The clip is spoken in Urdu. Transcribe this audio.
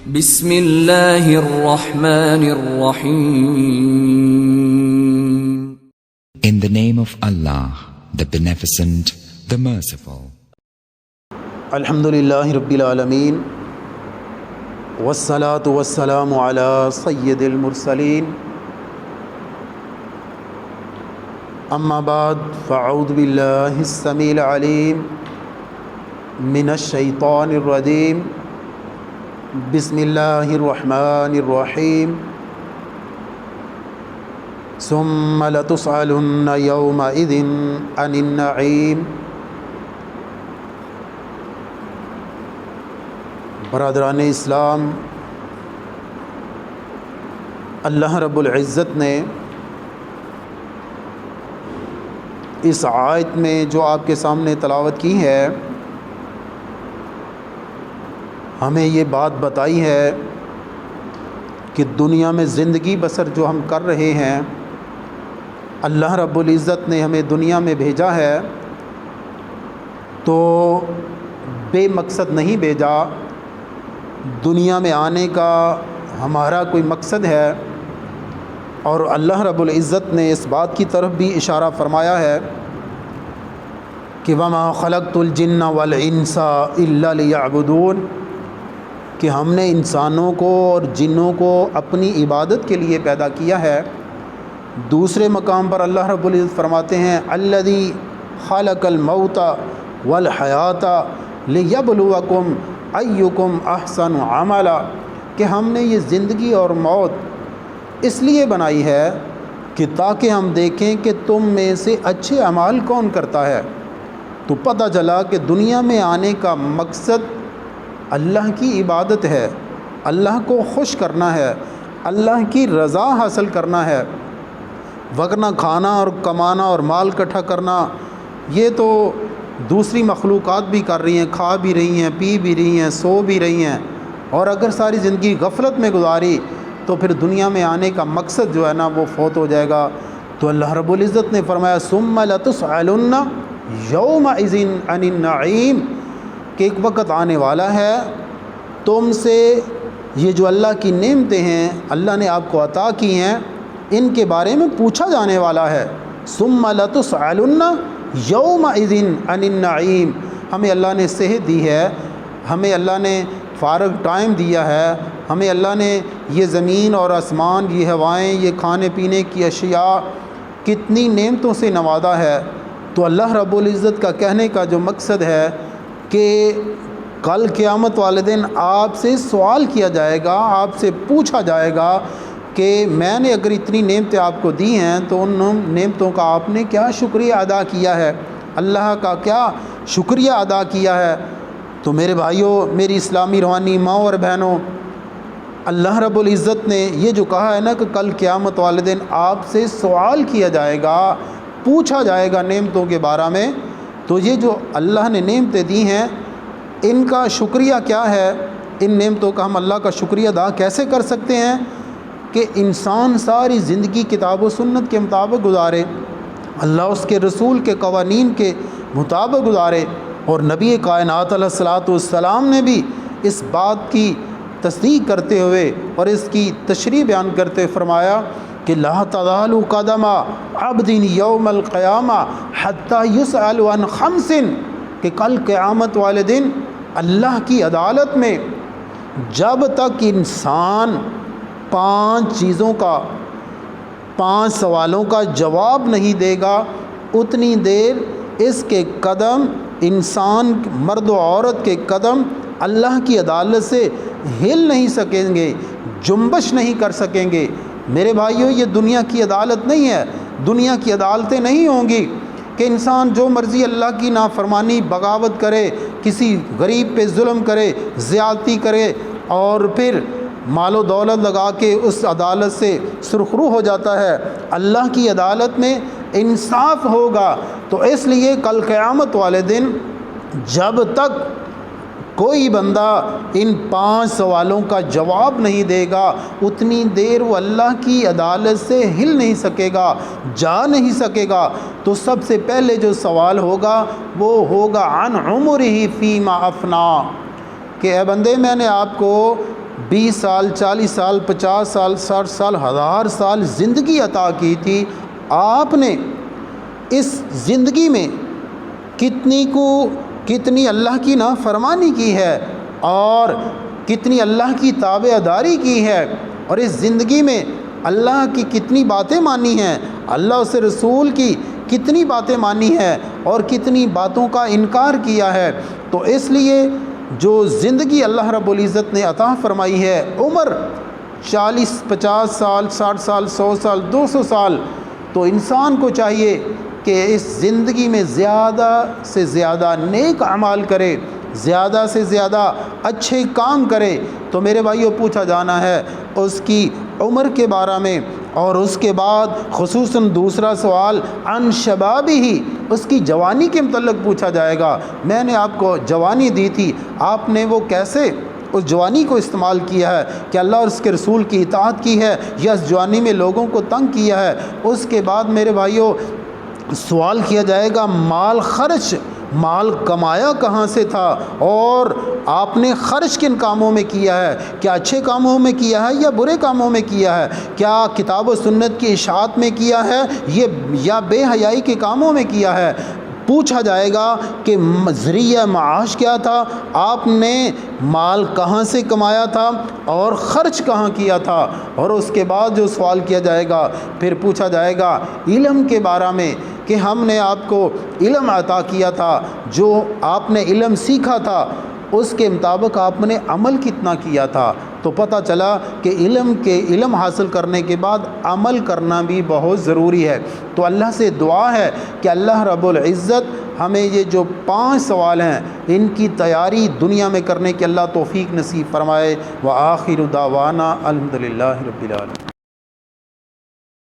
بسم اللہ الرحمن الرحیم. In the name of Allah, the Beneficent, the Merciful. الحمدللہ رب العالمین والصلاة والسلام علی سید المرسلین. اما بعد فاعوذ باللہ السمیع العلیم من الشیطان الرجیم. بسم اللہ الرحمن الرحیم. ثم لتسألن یومئذ عن النعیم. برادران اسلام، اللہ رب العزت نے اس آیت میں جو آپ کے سامنے تلاوت کی ہے، ہمیں یہ بات بتائی ہے کہ دنیا میں زندگی بسر جو ہم کر رہے ہیں، اللہ رب العزت نے ہمیں دنیا میں بھیجا ہے تو بے مقصد نہیں بھیجا. دنیا میں آنے کا ہمارا کوئی مقصد ہے، اور اللہ رب العزت نے اس بات کی طرف بھی اشارہ فرمایا ہے کہ وَمَا خَلَقْتُ الْجِنَّ وَالْإِنسَ إِلَّا لِيَعْبُدُونَ، کہ ہم نے انسانوں کو اور جنوں کو اپنی عبادت کے لیے پیدا کیا ہے. دوسرے مقام پر اللہ رب العزت فرماتے ہیں الذی خلق الموت والحیات لیبلوکم ایکم احسن عملا، کہ ہم نے یہ زندگی اور موت اس لیے بنائی ہے کہ تاکہ ہم دیکھیں کہ تم میں سے اچھے اعمال کون کرتا ہے. تو پتہ چلا کہ دنیا میں آنے کا مقصد اللہ کی عبادت ہے، اللہ کو خوش کرنا ہے، اللہ کی رضا حاصل کرنا ہے. ورنہ کھانا اور کمانا اور مال اکٹھا کرنا یہ تو دوسری مخلوقات بھی کر رہی ہیں، کھا بھی رہی ہیں، پی بھی رہی ہیں، سو بھی رہی ہیں. اور اگر ساری زندگی غفلت میں گزاری تو پھر دنیا میں آنے کا مقصد جو ہے نا وہ فوت ہو جائے گا. تو اللہ رب العزت نے فرمایا ثم لتسألن یومئذ عن النعیم، کہ ایک وقت آنے والا ہے تم سے یہ جو اللہ کی نعمتیں ہیں، اللہ نے آپ کو عطا کی ہیں، ان کے بارے میں پوچھا جانے والا ہے. ثم لتسألن یومئذ عن النعیم. ہمیں اللہ نے صحت دی ہے، ہمیں اللہ نے فارغ ٹائم دیا ہے، ہمیں اللہ نے یہ زمین اور آسمان، یہ ہوائیں، یہ کھانے پینے کی اشیاء، کتنی نعمتوں سے نوازا ہے. تو اللہ رب العزت کا کہنے کا جو مقصد ہے کہ کل قیامت والے دن آپ سے سوال کیا جائے گا، آپ سے پوچھا جائے گا کہ میں نے اگر اتنی نعمتیں آپ کو دی ہیں تو ان نعمتوں کا آپ نے کیا شکریہ ادا کیا ہے، اللہ کا کیا شکریہ ادا کیا ہے. تو میرے بھائیوں، میری اسلامی روحانی ماں اور بہنوں، اللہ رب العزت نے یہ جو کہا ہے نا کہ کل قیامت والے دن آپ سے سوال کیا جائے گا، پوچھا جائے گا نعمتوں کے بارے میں، تو یہ جو اللہ نے نعمتیں دی ہیں ان کا شکریہ کیا ہے، ان نعمتوں کا ہم اللہ کا شکریہ ادا کیسے کر سکتے ہیں کہ انسان ساری زندگی کتاب و سنت کے مطابق گزارے، اللہ اس کے رسول کے قوانین کے مطابق گزارے. اور نبی کائنات علیہ الصلاۃ والسلام نے بھی اس بات کی تصدیق کرتے ہوئے اور اس کی تشریح بیان کرتے ہوئے فرمایا کہ لا تزال قدم عبد یوم القیامہ حتی یسأل عن خمس، کہ کل قیامت والے دن اللہ کی عدالت میں جب تک انسان 5 چیزوں کا، 5 سوالوں کا جواب نہیں دے گا، اتنی دیر اس کے قدم، انسان مرد و عورت کے قدم اللہ کی عدالت سے ہل نہیں سکیں گے، جنبش نہیں کر سکیں گے. میرے بھائیوں، یہ دنیا کی عدالت نہیں ہے، دنیا کی عدالتیں نہیں ہوں گی کہ انسان جو مرضی اللہ کی نافرمانی، بغاوت کرے، کسی غریب پہ ظلم کرے، زیادتی کرے اور پھر مال و دولت لگا کے اس عدالت سے سرخرو ہو جاتا ہے. اللہ کی عدالت میں انصاف ہوگا. تو اس لیے کل قیامت والے دن جب تک کوئی بندہ ان 5 سوالوں کا جواب نہیں دے گا، اتنی دیر وہ اللہ کی عدالت سے ہل نہیں سکے گا، جا نہیں سکے گا۔ تو سب سے پہلے جو سوال ہوگا وہ ہوگا عن عمرہ فیما افنا، کہ اے بندے میں نے آپ کو 20 سال 40 سال 50 سال 60 سال 1000 سال زندگی عطا کی تھی، آپ نے اس زندگی میں کتنی اللہ کی نافرمانی کی ہے اور کتنی اللہ کی تابع داری کی ہے، اور اس زندگی میں اللہ کی کتنی باتیں مانی ہیں، اللہ اس رسول کی کتنی باتیں مانی ہیں اور کتنی باتوں کا انکار کیا ہے۔ تو اس لیے جو زندگی اللہ رب العزت نے عطا فرمائی ہے، عمر 40 50 سال 60 سال 100 سال 200 سال، تو انسان کو چاہیے کہ اس زندگی میں زیادہ سے زیادہ نیک اعمال کرے، زیادہ سے زیادہ اچھے کام کرے۔ تو میرے بھائیوں، پوچھا جانا ہے اس کی عمر کے بارے میں، اور اس کے بعد خصوصاً دوسرا سوال عن شبابی ہی، اس کی جوانی کے متعلق پوچھا جائے گا۔ میں نے آپ کو جوانی دی تھی، آپ نے وہ کیسے اس جوانی کو استعمال کیا ہے؟ کہ اللہ اور اس کے رسول کی اطاعت کی ہے یا اس جوانی میں لوگوں کو تنگ کیا ہے؟ اس کے بعد میرے بھائیوں سوال کیا جائے گا مال کمایا کہاں سے تھا، اور آپ نے خرچ کن کاموں میں کیا ہے؟ کیا اچھے کاموں میں کیا ہے یا برے کاموں میں کیا ہے؟ کیا کتاب و سنت کی اشاعت میں کیا ہے یا بے حیائی کے کاموں میں کیا ہے؟ پوچھا جائے گا کہ ذریعہ معاش کیا تھا، آپ نے مال کہاں سے کمایا تھا اور خرچ کہاں کیا تھا؟ اور اس کے بعد جو سوال کیا جائے گا، پھر پوچھا جائے گا علم کے بارے میں کہ ہم نے آپ کو علم عطا کیا تھا، جو آپ نے علم سیکھا تھا اس کے مطابق آپ نے عمل کتنا کیا تھا؟ تو پتہ چلا کہ علم حاصل کرنے کے بعد عمل کرنا بھی بہت ضروری ہے۔ تو اللہ سے دعا ہے کہ اللہ رب العزت ہمیں یہ جو 5 سوال ہیں ان کی تیاری دنیا میں کرنے کی اللہ توفیق نصیب فرمائے۔ وآخر دعوانا الحمدللہ رب العالمین۔